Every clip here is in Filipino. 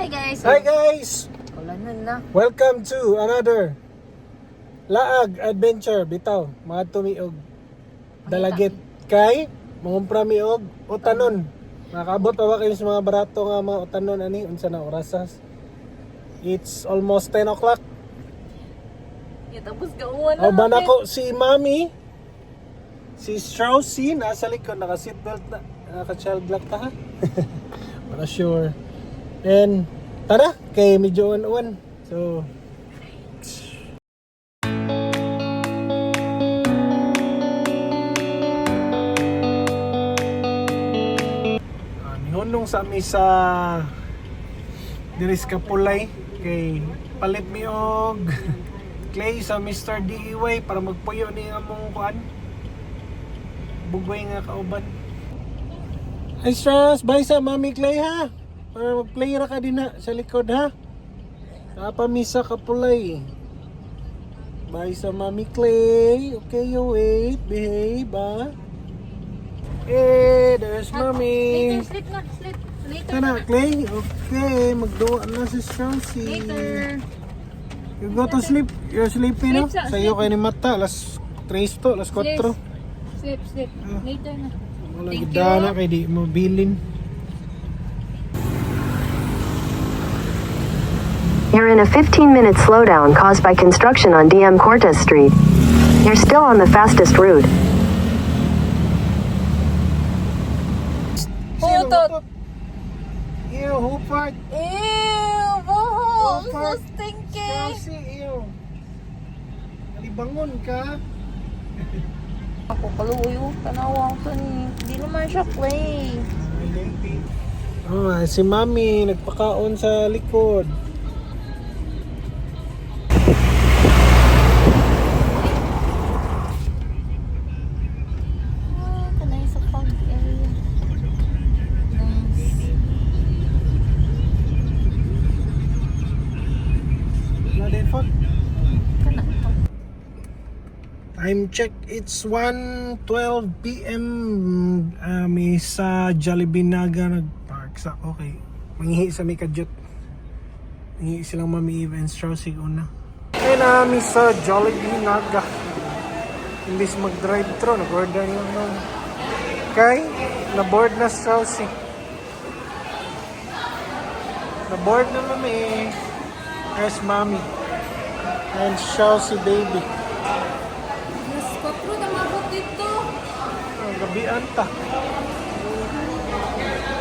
guys! Hi guys! Ulanan na. Welcome to another Laag Adventure. Bitaw, mga tumiog dalagit kay mangumpra mi og utanon. Makabot pa ba kayo sa mga barato nga mga utanon ani unsa na orasas? It's almost 10 o'clock. Tapos gauwan O ba nako si Mami, si Straussy nasa likod, naka seatbelt na, naka child lock ta ha. Para sure. And tara, kay medyo uwan-uwan. So nihunong sa mi sa diris Kapulay kay palit mi og clay sa Mr. DIY para magpuyo ni among kuan bugway nga kauban. Hi Strauss, bye sa Mami Clay ha. Para mag-play ra ka din ha sa likod ha. Napamisa Kapulay. Bye sa Mami Clay. Okay, you wait, behave ha. Eh, there's Mami. Sleep na, sleep. Later. Kana Clay, okay, magduwa na si Straussy. Later. You go to sleep. You're sleepy no? Sleep, Sa'yo kayo ni mata. Alas 3 to, alas 4. Sleep, sleep. Later na. Wala Thank gidana you. kay di mo bilin. You're in a 15-minute slowdown caused by construction on DM Cortez Street. You're still on the fastest route. Putot! Ew, hupart. Ew! Boho! So Hupart. stinky! Straussy, ew. Alibangon ka. Ako kaluyo. Tanawa ko ni. Hindi naman siya clay. Oh, si Mami nagpakaon sa likod. Kanay sa pag-area. Nice. Bloody fuck. Kana ito. Time check, it's 1:12 PM. May sa Jollibee Naga nagpark sa okay. Mangihi sa may kadyot. Mangihi silang Mami Eve and Straussy una. Ay na sa Jollibee Naga. Imbis mag-drive thru, nag-order yung kay na-board na Straussy. Na-board na Mami. There's Mami and Straussy baby. Mas 4 na mabot dito. Gabian ta.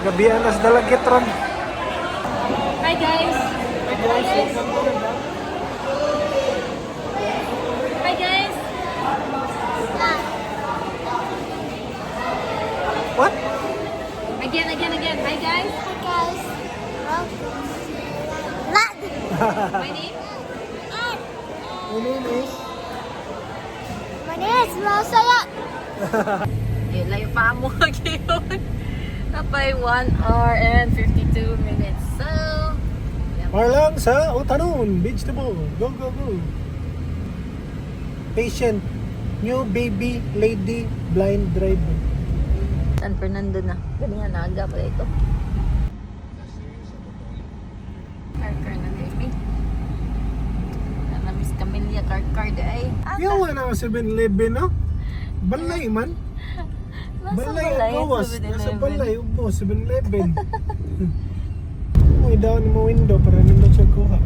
Gabian as dalagit ron. Hi guys! Hi guys, Hi guys! what? Again. Hi guys! My name? My name is Yun, layo pa mo yun. Napay 1 hour and 52 minutes. So, Marlang sa Utanon, vegetable. Go. Patient, new baby, lady, blind driver. San Fernando na. Ganyan, naga pala ito. Car na baby. Na Miss Camelia car day. Yung nga na 7-Eleven, no? Balay man. Balay ang gawas. Nasa balay, upo, 7-Eleven. May down mo window para naman siya kuha.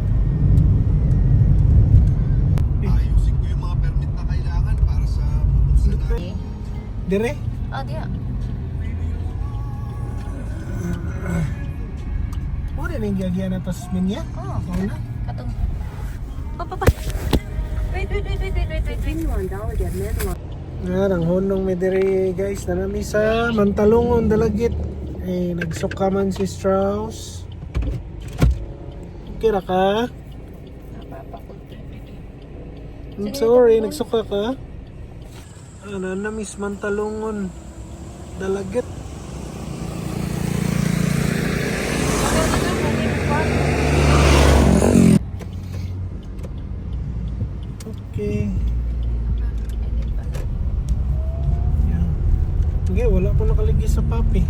Ayusin ko yung mga permit na kailangan para sa pupunta natin. Dire? Oh, diya. Uri na yung gagyan na tas minya? Oh, Oo na. katong. Pa. Wait. Narang honong may diri guys na nami sa Mantalungon dalagit. Eh nagsuka man si Strauss. Okay ra ka? I'm sorry, nagsuka ka? Ano na miss Mantalungon dalagit. Okay. Okay, wala po nakalagay sa papi.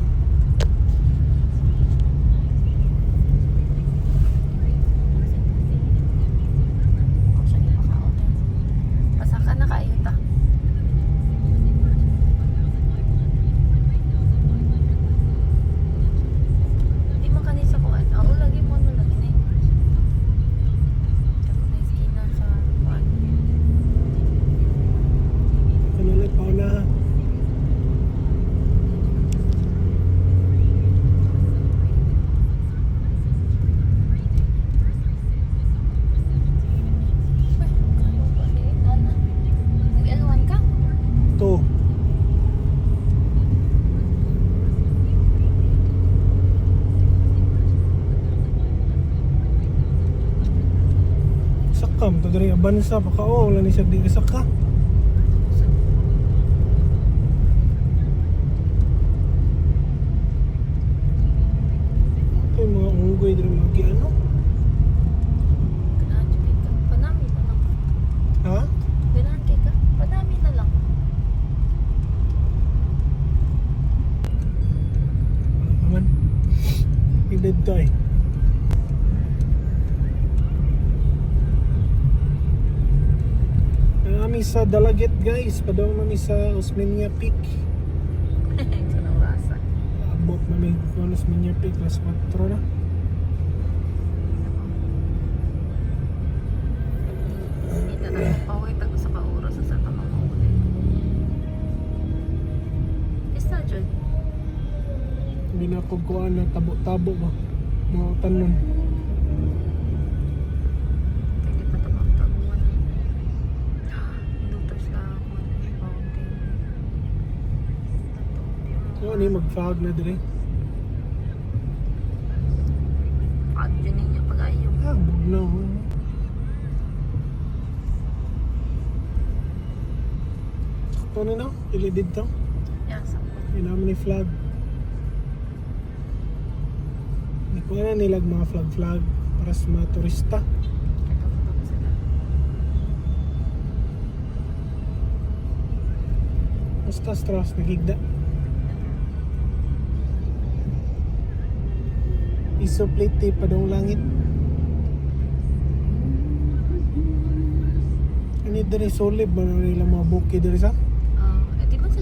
Kam to diri abansa pa ka wala ni siya di ka. Ay mga unggoy diri mga giano. Ganahan kay ka. Panami na lang. Ha? Ganahan kay ka. Panami na lang. Aman. Pided tayo. Kami sa Dalagit guys, padong kami sa Osmeña Peak. Ito na rasa. Abot namin kung Osmeña Peak, last 4 na. Hindi na lang pauwi tago sa kauras sa Santa Mauli. Isa dyan. Hindi na ako kuhaan na tabo-tabo ba. Mga tanon. Hindi pa tabang-taguan. Lutos lang ako. Fountain. So ano yung mag-fog na dire? Pag yun niya pag-ayaw. Ah, bugnaw. Ito na no? Ili dito. Yan, sa Yun naman ni flag. Hindi ko na nilag mga flag para sa mga turista. Basta strass, nagigda. Iso plate pa daw langit. Ano diri solid ba na nila mga buki diri sa? Di ba sa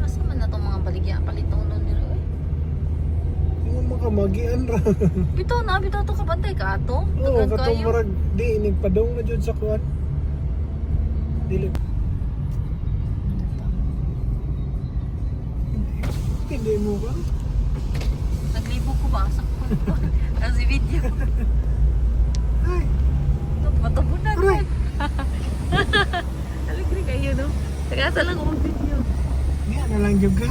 asa man na itong mga baligya palitonon nila eh. Yung mga magian ra. Bitaw to kabantay ka ato. Oo, Dagan katong kayo. marag di nigpadong na jud sa kuwan. Dili. Hindi mo ba? Naglibo ko ba sa kasi video. Ay, Matabunan Aray! man. Aligri kayo no. Tagasa lang ako mag-video. yan na lang jud ka.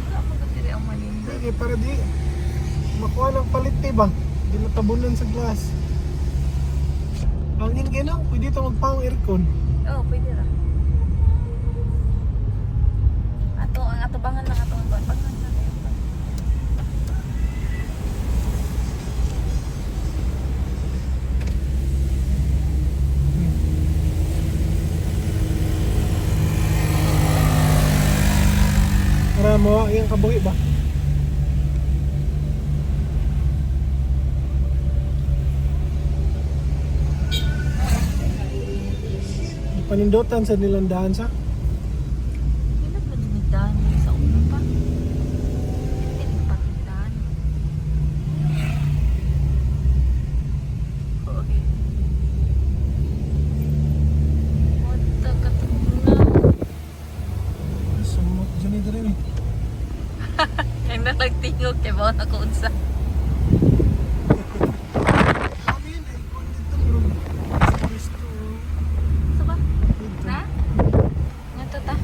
Wala mo katiri ang maninda. Sige, para di makuha ng palit ba? Di matabunan sa glass. Hangin gino, pwede ito magpang aircon. Oo, pwede ra. Ato, ang atubangan lang ato ang bangan na kayo. Para mawa yung kabuhi ba? Panindutan sa nilandahan sa. Hindi na paninigdahan mo sa ulo pa. Hindi na paninigdahan. Okay. What the katunaw? Sumot dyan ito rin eh. Kaya na nagtingog kay bawa na ko unsa. Sabi yun eh, kung dito meron resto. Sa ba? Ha? Nga to ta?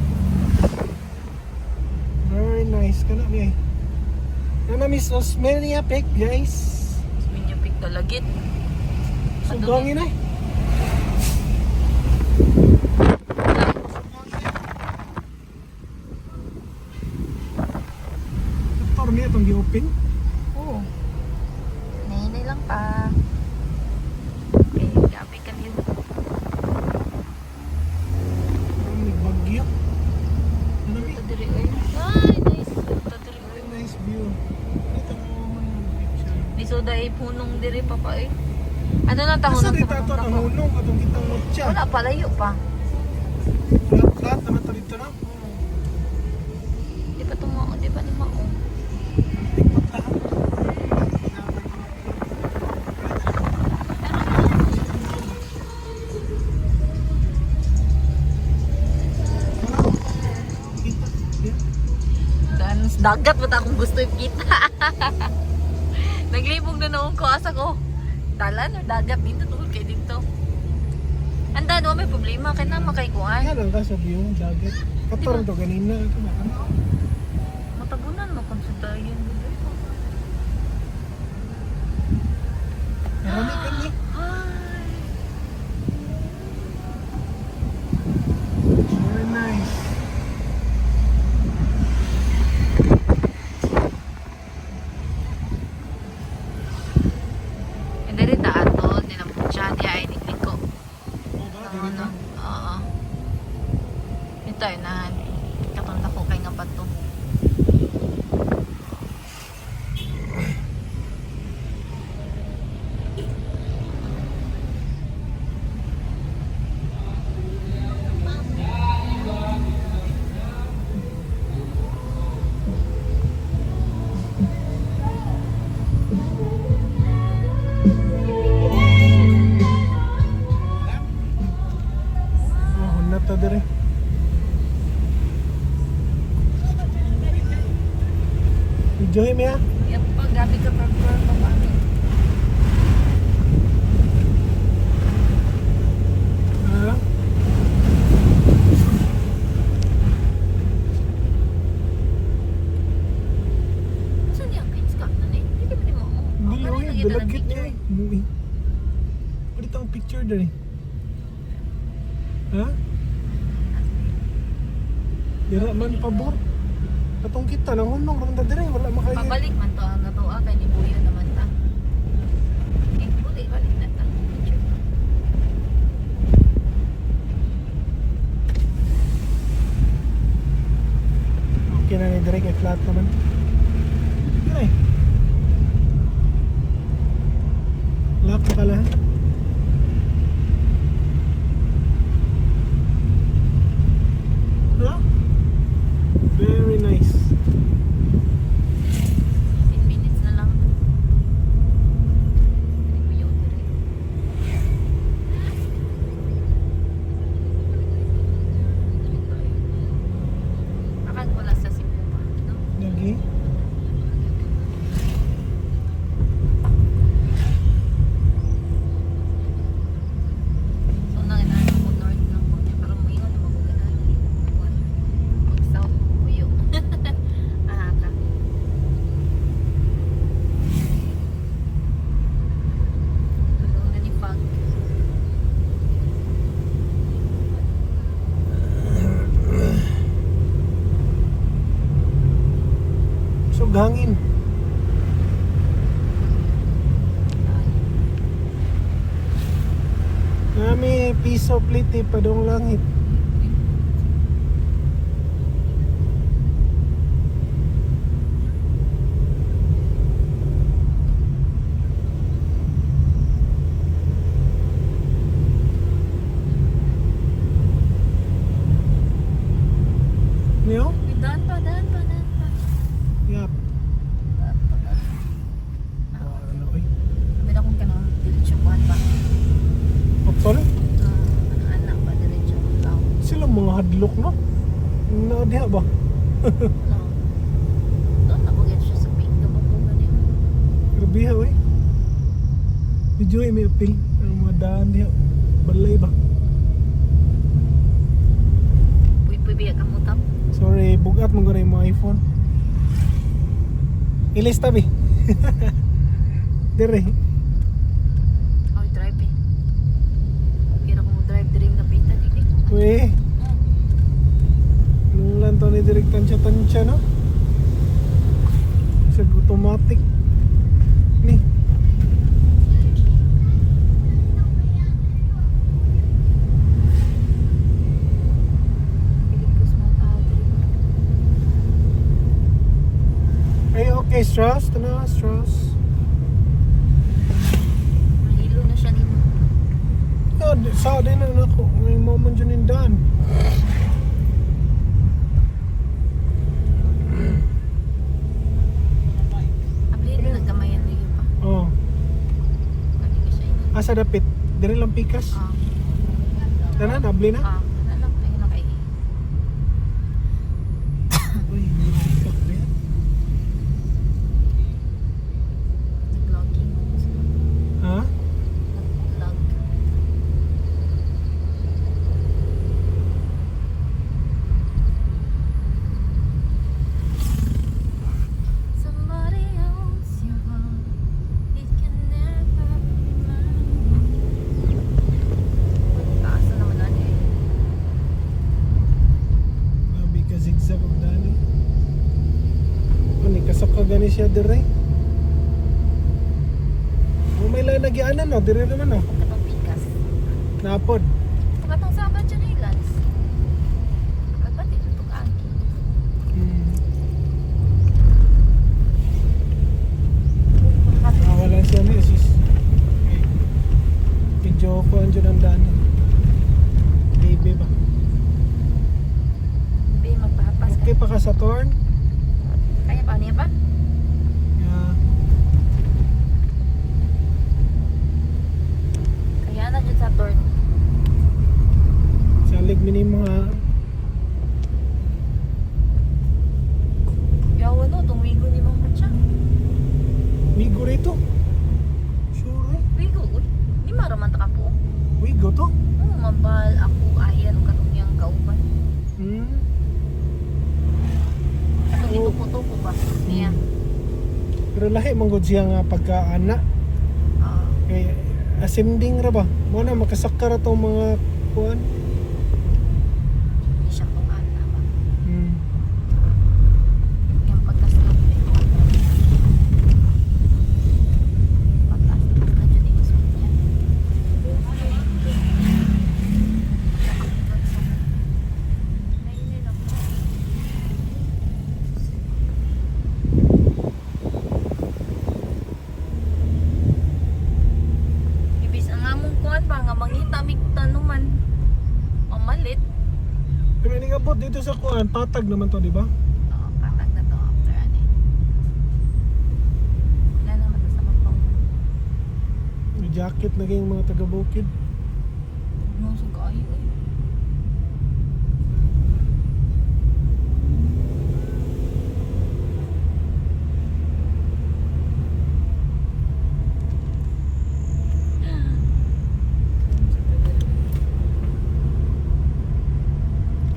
Very nice ka na niya eh. Yan na Miss Osmeña Peak guys. Minyo pig talagit. Sugangin eh. Doktor niya itong gi-open. Oo. Nahinay lang pa. Okay, gabi ka yun. Ang nagbagyo. Ano Ito diri oy. Ay, nice. Ito diri oy. Very nice view. Ito mo man yung picture. Di soda ay punong diri pa pa eh. Ano na tahon Asa ng dito ito ang hunong katong kitang mutya. Wala pa, layo pa. Flat naman ito dito na. Di pa tumo, di pa ni mao. Ikot lahat. Kita. Yan. Dance dagat ba akong gusto ikita. Naglibog na noon ko asa ko. Dalan o dagat dito tungkol kay dito. Anda no may problema kay na makaikuan. Kaya lang ka sa view, dagat. Katorong to ganina. Matabunan mo konsultahin. Marami ka ni. Ay. Very nice. And then ita ato, dinamutya niya ay nagliko. Diri na. Oo. Ito ay na katunda ko kay nga bato. Oh, hunat ta diri. Enjoy mo ya. Yan pa, grabe ka pa pa. Ah. Saan yung pins ka na eh? Hindi ba mo? Dili oy, dalagit niya. Movie. Pwede tang picture diri. Ha? Dira man pabor. Katong kita nang hunong ron ta diri, wala makaya. Pabalik man to ang natuwa kay ni Buyo naman ta. Balik na ta. Picture pa. Okay na ni diri kay flat naman. Ay. Lock pa pala. Huh? Very nice. 15 minutes na lang. Ni Buyo dire. Akag wala sa Cebu pa, no? Lagi. So nang inaano ko north lang ko pero moingon na maguganan mag south Buyo. Ah ka. Tulong na ni Pag. So hangin. Nami piso pliti padong langit. Niyo? Dan pa. Yap. Oh, ano eh? May akong kanang diretso kuan ba? Optol? Anak ba diretso daw? Sila mga hadlok no? Na diha ba? No. Doon ako get siya sa pink gabutungan niya. Grabe ha eh. Medyo may apil. Ang mga daan diha. Balay ba? Puy biya ka mo tap. Sorry, bugat mo gano'y mga iPhone. Ilis tabi. Dire. Oy drive eh. Kira ko mo drive diri napitan eh. Uy. Nung lang to ni direct tansya no? Sa automatic. Ni. Pilipos mo tao diri. Ay okay, Strauss. Tanawa, Strauss. Mahilo na siya nimo. Oh, sa din na ako. May moment dyan yung daan. Abli na nagkamayan na yun pa. Oh. Kani ka siya ini. Asa dapit. Dire lang pikas. Ah. Tanan, abli na. Ano lang ayun na kay. Uy, may tiktok na yan. Nag-vlogging. Ha? Nag-vlog. ni siya dire. O may lang nagyanan no, dire naman no. Katong pikas. Napod. Katong sabat siya na ilans. Pagpati ito kaagi. Hmm. Wala siya ni sis. Video ko andyan ang daan. Baby ba? Be, magpapas ka. Okay pa ka sa torn? Kaya pa niya pa? Yeah. Kaya na dyan sa turn. Salig minimo ha. Yawa no, itong wigo ni Mama siya. Wigo rito. Sure eh. Wigo, uy. Di maraman ta ka po. Wigo to. Oo, mabal ako ayan o katong niyang kauban. Hmm. Katong ituputo ko ba? Niya. Pero lahi manggod siya nga pagkaana. Ah, Kay ascending ra ba? Mo na makasakar atong mga kuan. hindi siya pang ana ba? Hmm. Yung pagka-stop eh. Pagka-stop na dyan yung suot niya. Ngayon nila po. Ibis ang among kuan ba nga mangita mig tanuman. Mamalit. Kami ning abot dito sa kuan, patag naman to, di ba? Oo, patag na to after ano eh. Wala naman to sa mapang. May jacket naging mga taga-bukid. Nusog kayo eh.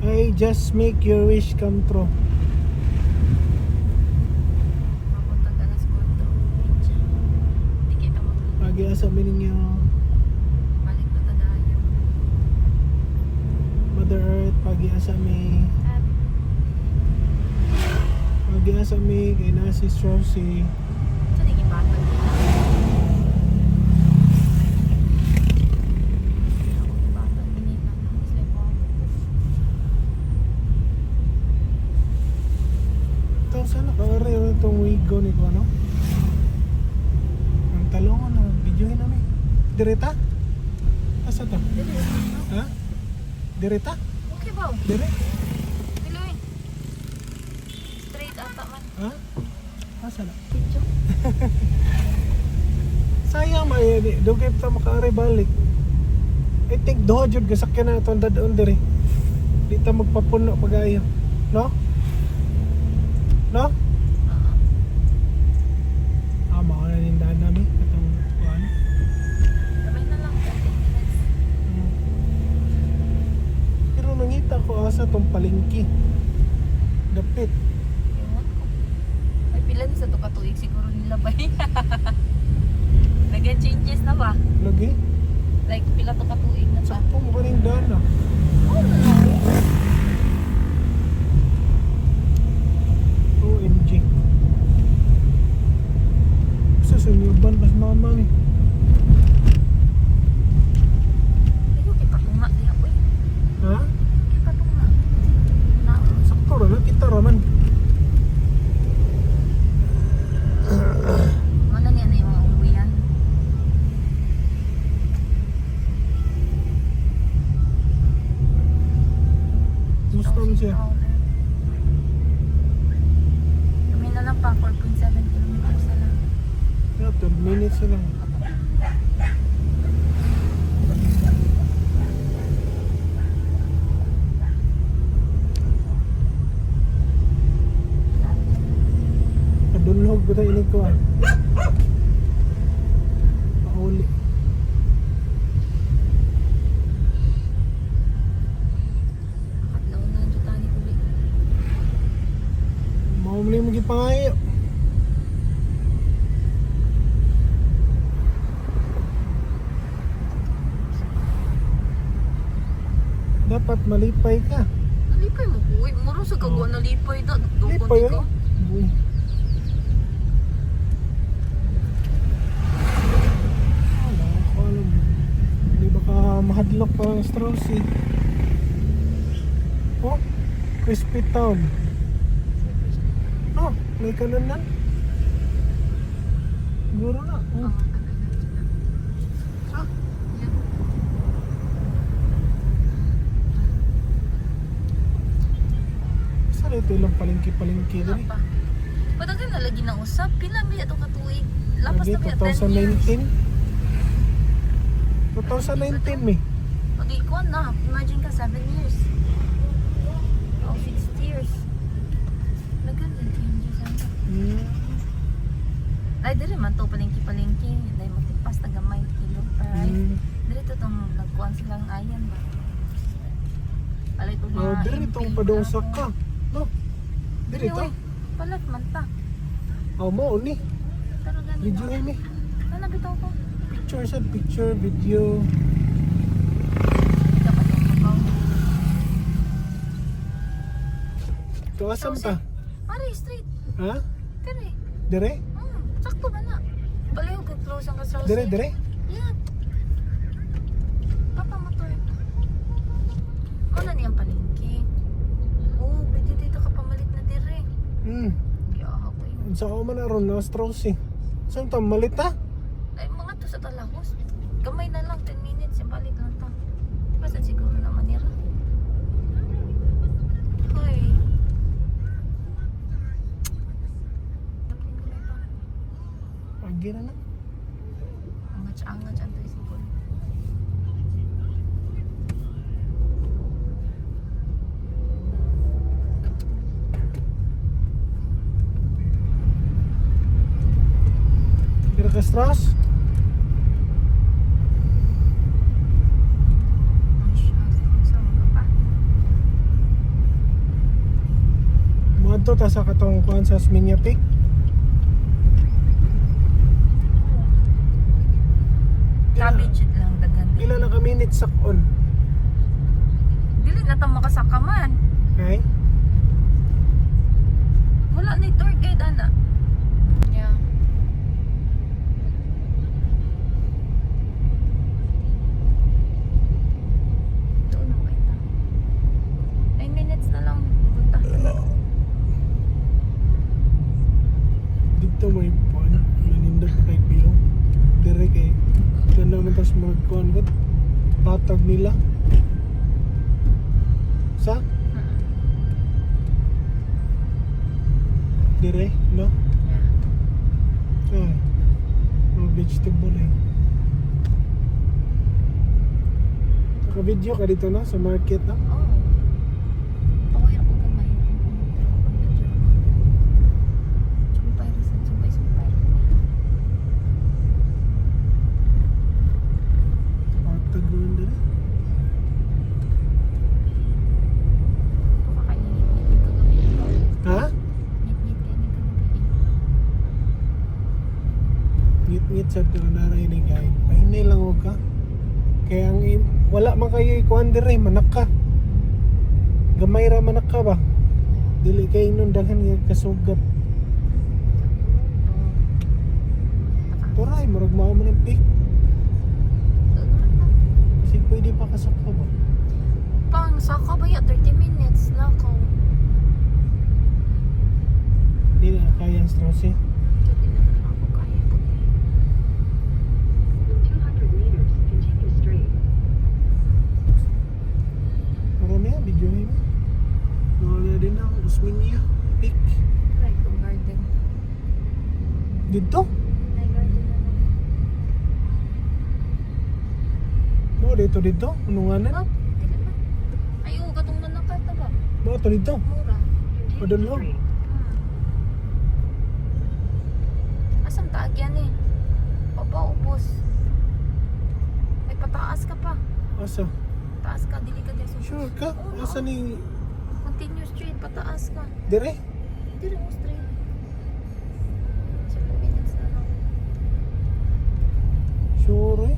Ay, just make your wish come true. Papunta ka na sa kwarto. Hindi kita mag- Pagi asa mi ninyo, balik na tadayo. Mother Earth, pagi asa mi. Pagi asa mi kay na si Rosie. Sa naging batag nila. Ako yung batag nila. Sila po. Ito sana kaari itong wigo ni ko ano? Ang talong ano, videohin namin. Direta? Asa to? Ha? Direta? Okay ba? Dire? Piloy. Straight ata man. Ha? Asa na? Picture. Sayang may dugay pa makaari balik. I think doha jud gasakyan na itong dadon dire. Di ta magpapuno pag-ayo. No? No? Oo. Mao na nindaan namin itong kuan. Gabay na lang. 30 minutes. Pero nangita ko asa tong palengke. Dapit. Ewan ko. Ay, pila na sa to katuig siguro nila ba? Nag-changes na ba? Lagi. Like, pila to katuig na ba? Sakto mo ba nindaan na? Oh, no. OMG. Sa sunyuban pas mama ni. Ayaw, kipatunga niya po eh. Ha? Kipatunga. Na, Sakto ra na kita raman. mana niya na yung mga umuwian? Gusto mo siya. Kami na lang pa, 4.7 kilometers na lang. Yeah, 12 minutes na lang. Padunhog ko tayo ko ah. Pauli. Nakadlaw na ang jutani ko. Maumuli mo gipangayo. Dapat malipay ka. Nalipay mo ko. Uy, muro sa kagwa nalipay. Dugod Lipay ko. eh. Uy. mahadlok pa ng Straussy. Oh, Crispy Town. Oh, may kananan. Siguro na. Oh. Ah, saan ito ilang palengke-palengke din eh? Patagan na lagi na usap. Pila biya ito katuig. Lapas Lagi, na biya 10 years. 2019 eh. Pag-ikuan na. Imagine ka 7 years. O 6 years. Lagan din changes ano. Ay, dili man to palengke-palengke. Dahil matipas na gamay kilo. Alright. Dili to itong nagkuhan silang ayan ba? Alay ito Oh, mga diri itong MP padungsak na ka. No. Diri Dili, ta. uy. Palat man ta. Oh, mo ni. Pero ganun Video na. ni. Ano bitaw ko? Picture sa picture, video. Dapat yung kabaw. Ito asam ta? Ari, straight. Ha? Dire. Dire? Sakto ba na? Baliw ka close ang kasal. Dire, dire? Yeah. Papa motor. Ano niyang palengke? Oh, pwede dito ka pamalit na dire. Giyaha ko yun. Sa ako man aron na Straussy. Saan ta malit ha? Ay, mga to sa talahos. Gamay na lang, 10 minutes. Yung palit lang ta. Basta siguro naman nira. Hoy. Dapat gamay pa. Agi na na. Angat-angat ang to isipon. Kira ka Strauss? Ang siyas. Sa mga pa. Muadto ta sa katong kuan sa Sminya Peak. Cabbage lang dagan. Pila na ka minutes sakon? Dili na ta makasaka man. Okay? Wala ni tour guide ana. Yeah. Doon na ba ita? 9 minutes na lang. Punta. Dito may kuan. Nanindot na kay Pio. Dire kay ganda man tas magkuan gud. Patag nila. Sa? Dire, no? Ay. Mga vegetable eh. Naka-video ka dito na sa market na? Oh. Paway ako gamay. Sumpay resan, sumpay. Patag naman dire. Pakakainit dito gabi. Ha? Ngit-ngit kayo dito gabi. Ngit-ngit sa ito na rin ni guide. Pahinay lang huwag ka. Kaya ang wala man kayo ikuan dire, manak ka. Gamay ra manak ka ba? Dili kay nun daghan nga kasugat. Turay, murag mao man ang peak. Kasi pwede pa kasaka ba? Pang saka ba ya 30 minutes lakaw. Di na kaya ang Straussy. Hindi na ako kaya po. 200 meters, continue straight. Marami yan, video mo. Nawala din ang Usminia peak. Like the garden. Dito? Like garden na lang. Mo dito. Anunganan? Oh, dili ba? Ayaw, katong nanakata ba? Mo to dito. Mura. Padulong. Asam taag yan eh. Papaubos. May pataas ka pa. Asa? Taas ka, dili ka dyan. Sure ka? Oo, Asa ni Continue straight, pataas ka. dire? Dili mo straight. 7 minutes na lang. Sure eh.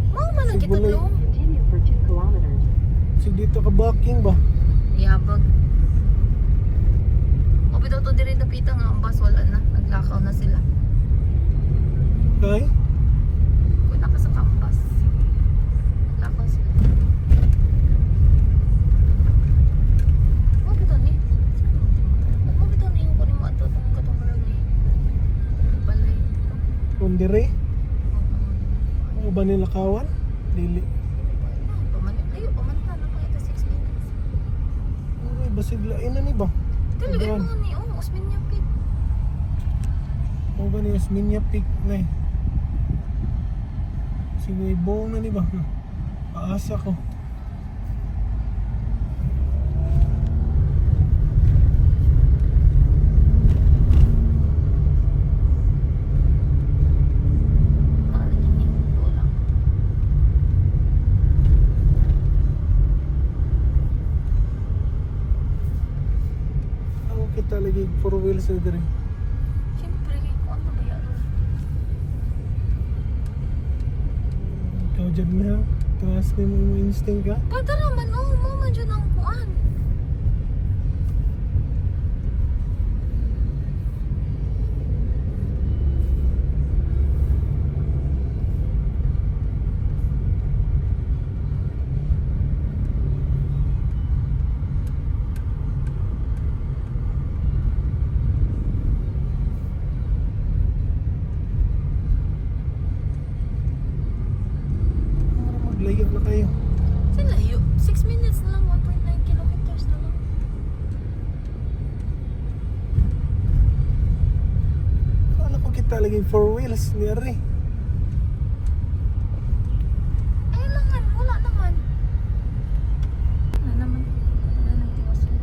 Mau man lang kita Sigulay. doon. Continue for 2 kilometers. Kasi dito ka backing ba? Yabag. O bitaw to diri dapita nga ang bus wala na. Naglakaw na sila. Kay? Kung naka sa campus. Naglakaw sila. dire. O ba nila kawan? Dili. Layo, pamantan na pa ito 6 minutes. Uy, basig lain na ni ba? Dili, ay Ayan. mga ni, usmin niya pit. O ba ni Osminia Peak na eh. Sinibong na ni ba? Paasa ko. Nakalagyan niya, ito lang. Ako kita lagi 4 wheels na dire. Siyempre, kung ano ba yan? Ikaw dyan na. Taas na mo instinct ka. Pwede naman, mo man dyan ang kuan. Para maglayo na kayo. Sa layo, 6 minutes na lang, 1.9 kilometers na lang. Kala ko kita lagi 4 wheels ni Ari. Ay, langan, wala naman. Wala naman. Wala nang tiwas yun.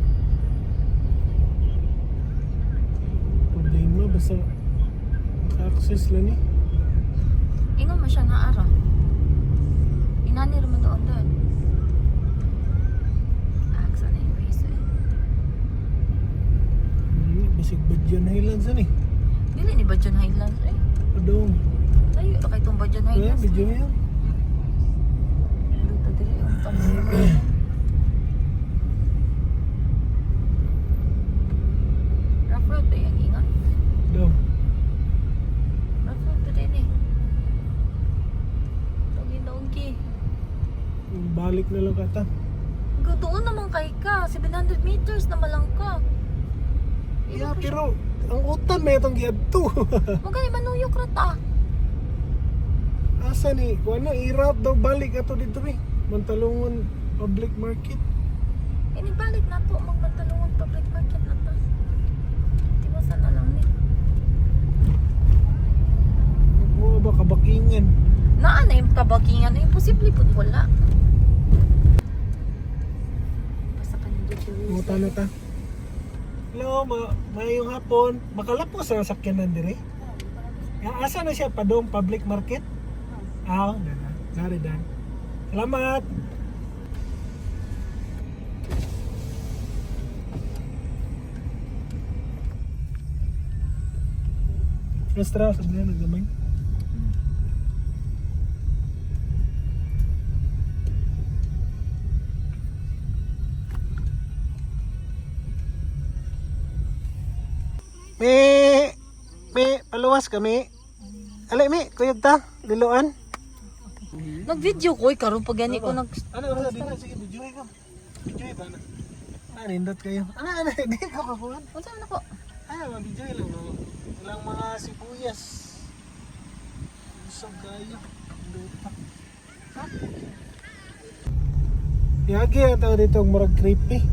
Problema basta maka-access lang eh. Ingon mo siya na ara. Inani naman doon. Aksa na yung reason. Basig Badyan Highlands yan eh. Dili ni Badyan Highlands eh. Padong. Layo na kay itong Badyan Kaya Highlands. video yan. Dito dili yung panahon. Rough road ba yung ingat? Daw. Rough road pa din eh. Togi-togi. Balik na lang kata. Doon naman kay ka. 700 meters na malang ka. Yeah, pero ang utan may itong giadto. Magani manuyok rata. Asa ni? Kuano i-route daw balik ato dito eh. Mantalungon public market. Inibalik na to. Magmatalungan public market na to. Tiwasan na lang ni. Mo ba kabakingan? Naan na yung kabakingan. Imposible po wala. Basta pa nito siya. Muta na ta. Hello, mayong hapon. Makalapo sa sakyanan dire. Asa na siya padong public market? Ah, nari dan. Salamat. Extra sabi na naggamay. May paluwas kami. Ali mi, kuyog ta, liluan. Nag-video ko. Karoon pa gani ko nag... Ano dito sige video ka. Video ba na? Nindot kayo. Ano di ka kakuan. Unsa man ako? Ano video lang no. Ilang mga sibuyas. Usog kayo. Lupa. Yagi ata dito ang murag creepy.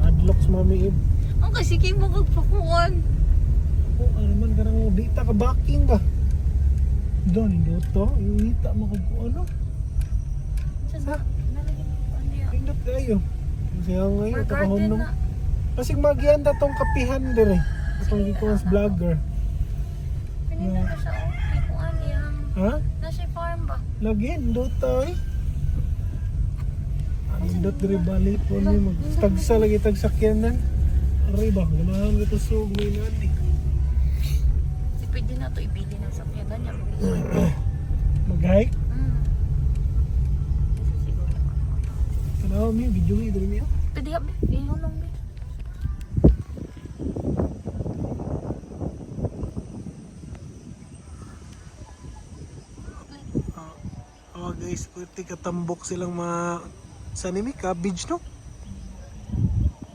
Adlocks mami Ib. Ang kasi kayo magpakuan. Oh, ano man karang di ta ka backing ba? Doon indot to, ihita mo kung ano. Sa nalagyan ko ano yan. Pindot kayo. Kasi ako ngayon, For garden kapahunong. na. Kasi magianda tong kapihan dire. Itong gikong vlogger. Pinili ko siya. Okay kung ano yan. Ha? Nasa farm ba? Lagi, indot tayo. Indot dire bali po ni magtagsa lagi tag sakyanan. Aray ba, ganahan ko to sugoy na di. Si pwede na to ibili ng sakyanan niya. Mag-hike? Kasi siguro. Kanawa mi, video ni dire niya. Pwede ka ba? Iyon lang ba? Oh guys, pwede katambok silang mga sanimi, cabbage no?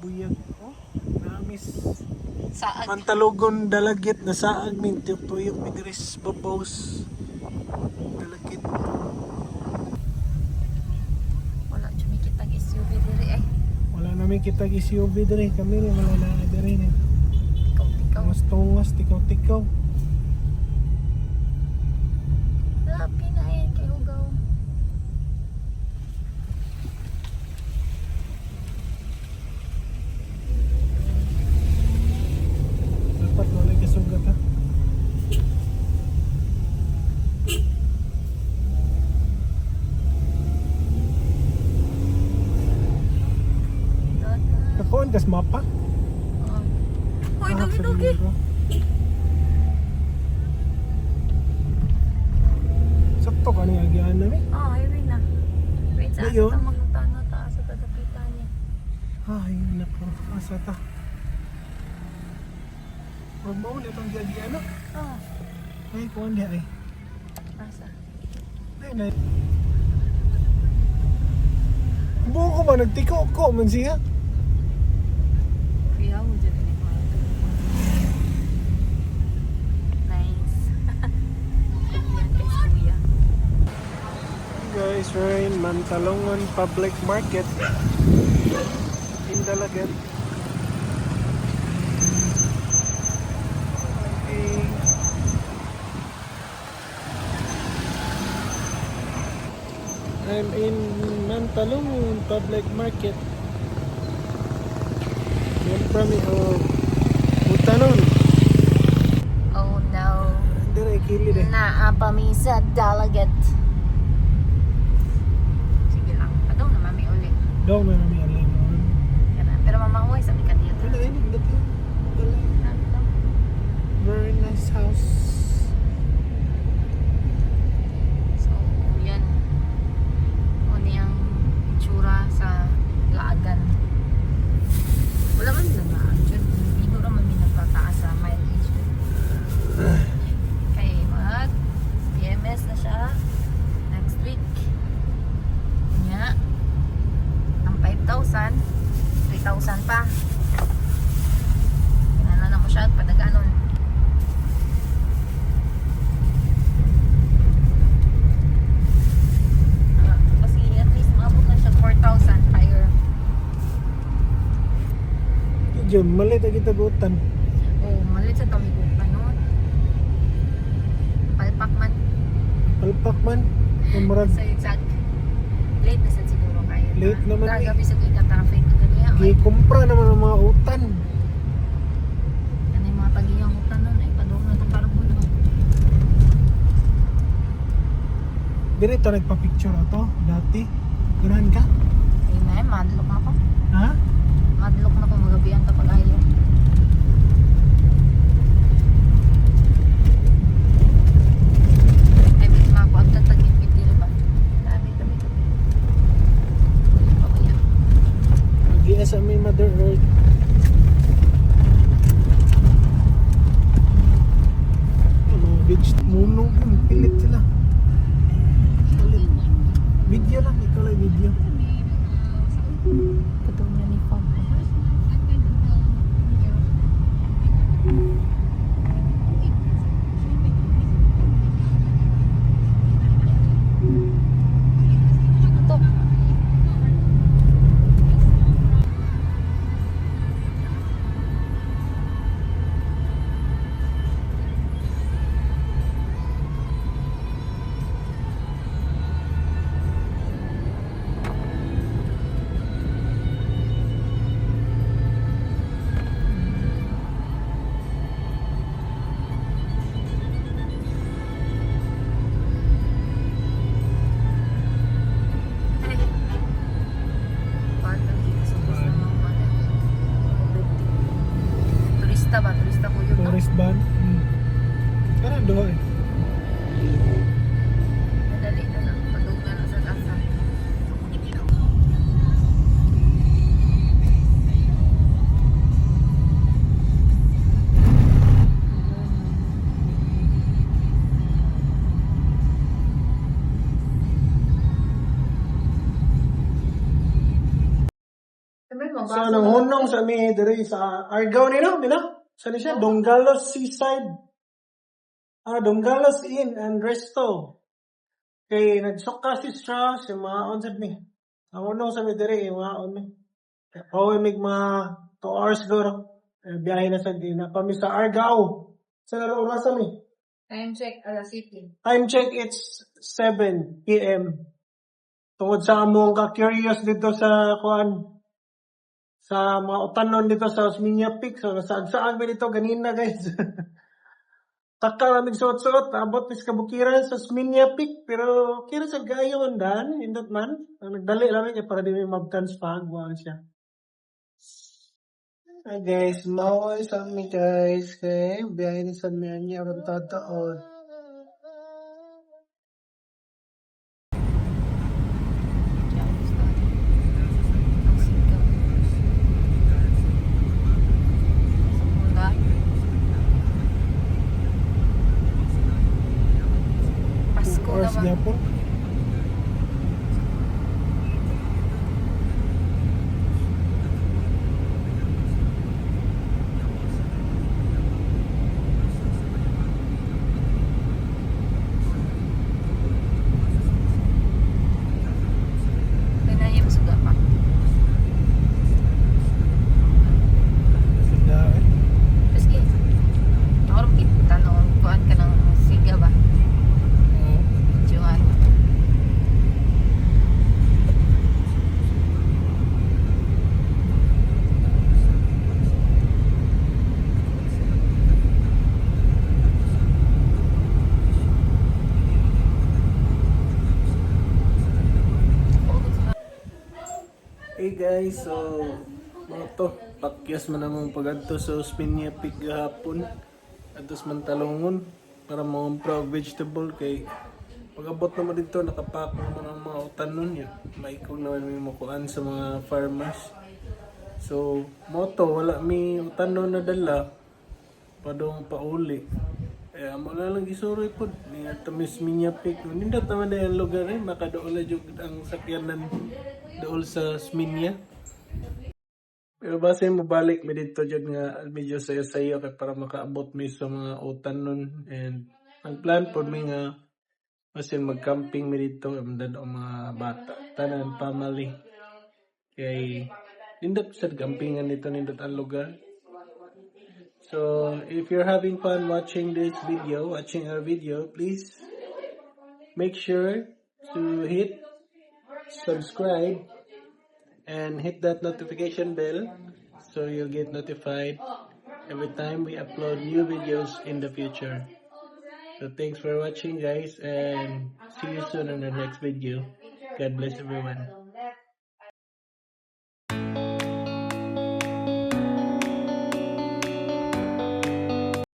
Buyag. Oh, dami Miss Saag. Mantalugon dalagit na saag min tuyok mi diris babos. Dalagit. Wala dyan may kitang SUV diri ay. Wala namin kita SUV diri, kami rin wala na diri ni. Ikaw-tikaw. Tungas tikaw-tikaw. Lapi na yan kay Hugaw. Dapat wala kasugat ha. Dada. Kakuan kas mapa. Hoy, Ah, dugi-dugi. sa libro. Sakto ka niya agian namin. Highway na. Wait, sa asa Ngayon? ta maglutan na ta sa tadapitan niya. Ay, nako. Asa ta? Huwag mo ulit ang diyan ano? Ay, kuhan di ay. Asa? Ay, na. Buo ko ba? Nagtiko ko man siya? Kuya mo dyan ini ko. Nice. Yan guys, kuya. Guys, we're in Mantalongan Public Market in Dalagan. Okay. I'm in Mantalongan Public Market. Yan kami Butanon. Oh no. Dire kilid eh. Naapa mi sa Dalagat. Sige lang. Padaw na mami ulit. Daw na namin alin. Pero mamahuay sa mikan dito. Ano yun? Very nice house. So, yan. Muna yung itsura sa Laagan. Wala man lang na. Hindi ko naman may nagpataas sa mileage. Kaya mag PMS na siya next week. Kanya, ang 5,000, 3,000 pa. Kinala na mo siya at padaganon. Kasi at least maabot na siya 4,000 higher. Diyon, malit ang kita gutan. Oh, malit sa kami kung panon. Palpak man. Palpak man. Kamarag. Sa exact. Late na sa siguro kayo. Late naman eh. Gagabi sa kaya traffic na ganiya. Ay, Gikumpra naman ang mga utan. yan ay mga tagiyang utan nun. Ay, padung na itong carbon mo. Dirito nagpa-picture ato dati. Ganahan ka? Ay, may, madlock na ko. Ha? Madlock na ko magabihan kapag ayaw. Ay, may mako ang tatagipit dito ba? Dami. Pabaya. Nagiya sa may Mother Earth. Ang mga beach munong pilit sila. Pilit. Video lang, ikaw lang video. Padung na ni Pop. Ito. So, nanghunong sa mi diri sa Argao nino, Saan siya? Dongalos Seaside. Dongalos Inn and Resto. Kay nagsuka si Strauss, yung mga onsad mi. Nanghunong sa mi diri, yung mga on mi. Pauwi mig mga 2 hours siguro. Biyahe na sa dina. Kami sa Argao. Sa oras mi. Time check, alas city. Time check, it's 7 p.m. Tungod sa among ka-curious dito sa sa mga utanon dito sa Osmeña Peak. So, saan mi dito ganina, guys. Taka lamig suot-suot. Abot mis kabukiran sa Osmeña Peak. Pero, kira sa gayo undan. Indot man. Nagdali lang niya para di may mag-transpag. Buwan siya. Hi guys, maway sa mi guys. Okay, biyahe ni San Mianya. Ang tataon. Pasko Oras naman. niya po. Pinayam suga pa. Tapos ako rin kita nung kuhaan ka ng siga ba? Juhan. Hey guys, so mga to, pakyas man namang pagadto sa Osmeña Peak gahapon. Atos man talungon para mga vegetable kay pag-abot naman dito nakapak naman ang mga utanon yun. Maikog naman may makuan sa mga farmers. So, moto wala mi utanon na dala padong pauli. Kaya mo na lang gisuroy po ni Tamis Minya Peak. Nindot naman na yung lugar makadool jud ang sakyanan dool sa Osmeña. Pero base mo balik mi dito jud nga medyo sayo-sayo kay para makaabot mi sa mga utanon and ang plan po mi nga masin mag-camping mi dito amdan ang mga bata tanan family kay nindot sa campingan dito nindot ang lugar. So if you're having fun watching our video, please make sure to hit subscribe and hit that notification bell so you'll get notified every time we upload new videos in the future. So thanks for watching guys and see you soon in the next video. God bless everyone.